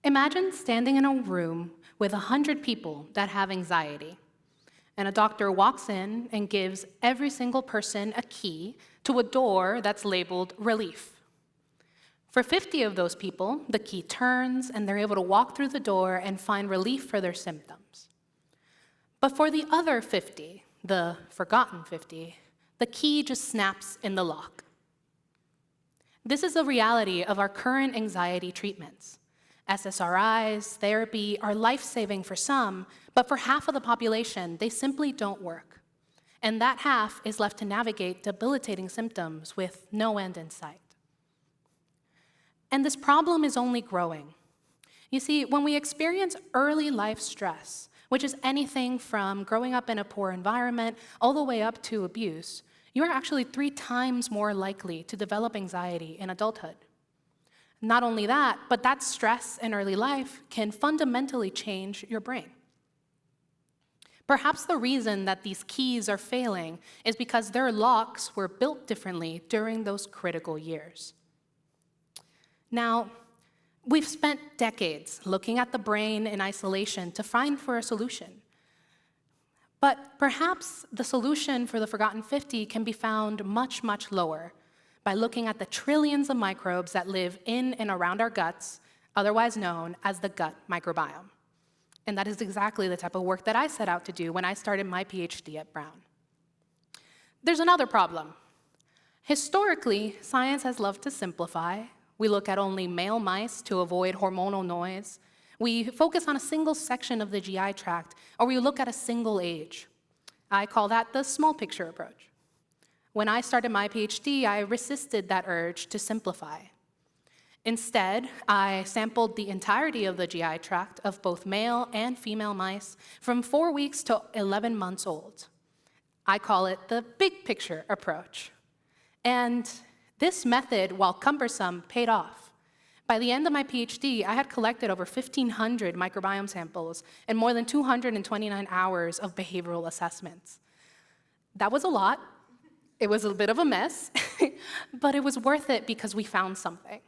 Imagine standing in a room with 100 people that have anxiety, and a doctor walks in and gives every single person a key to a door that's labeled relief. For 50 of those people, the key turns and they're able to walk through the door and find relief for their symptoms. But for the other 50, the forgotten 50, the key just snaps in the lock. This is the reality of our current anxiety treatments. SSRIs, therapy are life-saving for some, but for half of the population, they simply don't work. And that half is left to navigate debilitating symptoms with no end in sight. And this problem is only growing. You see, when we experience early life stress, which is anything from growing up in a poor environment all the way up to abuse, you are actually 3 times more likely to develop anxiety in adulthood. Not only that, but that stress in early life can fundamentally change your brain. Perhaps the reason that these keys are failing is because their locks were built differently during those critical years. Now, we've spent decades looking at the brain in isolation to find for a solution. But perhaps the solution for the forgotten 50 can be found much, much lower, by looking at the trillions of microbes that live in and around our guts, otherwise known as the gut microbiome. And that is exactly the type of work that I set out to do when I started my PhD at Brown. There's another problem. Historically, science has loved to simplify. We look at only male mice to avoid hormonal noise. We focus on a single section of the GI tract, or we look at a single age. I call that the small picture approach. When I started my PhD, I resisted that urge to simplify. Instead, I sampled the entirety of the GI tract of both male and female mice from 4 weeks to 11 months old. I call it the big picture approach. And this method, while cumbersome, paid off. By the end of my PhD, I had collected over 1,500 microbiome samples and more than 229 hours of behavioral assessments. That was a lot. It was a bit of a mess, but it was worth it because we found something.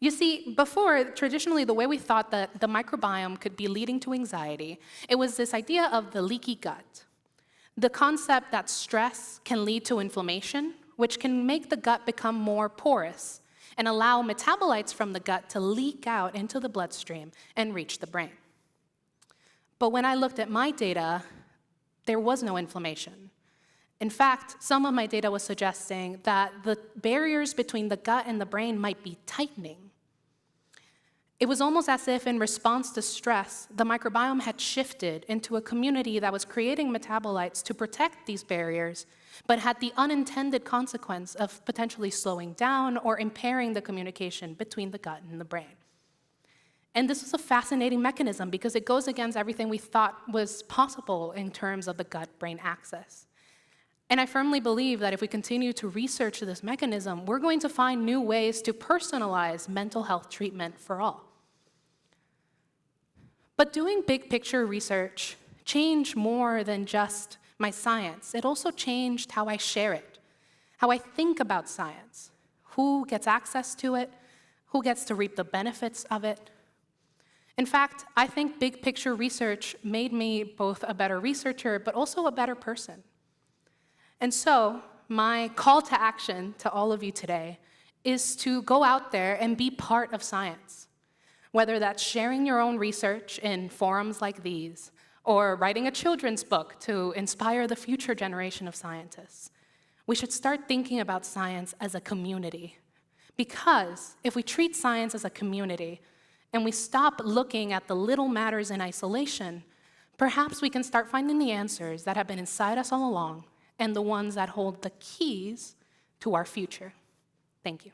You see, before, traditionally, the way we thought that the microbiome could be leading to anxiety, it was this idea of the leaky gut. The concept that stress can lead to inflammation, which can make the gut become more porous and allow metabolites from the gut to leak out into the bloodstream and reach the brain. But when I looked at my data, there was no inflammation. In fact, some of my data was suggesting that the barriers between the gut and the brain might be tightening. It was almost as if in response to stress, the microbiome had shifted into a community that was creating metabolites to protect these barriers, but had the unintended consequence of potentially slowing down or impairing the communication between the gut and the brain. And this was a fascinating mechanism because it goes against everything we thought was possible in terms of the gut-brain axis. And I firmly believe that if we continue to research this mechanism, we're going to find new ways to personalize mental health treatment for all. But doing big picture research changed more than just my science. It also changed how I share it, how I think about science, who gets access to it, who gets to reap the benefits of it. In fact, I think big picture research made me both a better researcher, but also a better person. And so, my call to action to all of you today is to go out there and be part of science. Whether that's sharing your own research in forums like these, or writing a children's book to inspire the future generation of scientists. We should start thinking about science as a community. Because if we treat science as a community, and we stop looking at the little matters in isolation, perhaps we can start finding the answers that have been inside us all along, and the ones that hold the keys to our future. Thank you.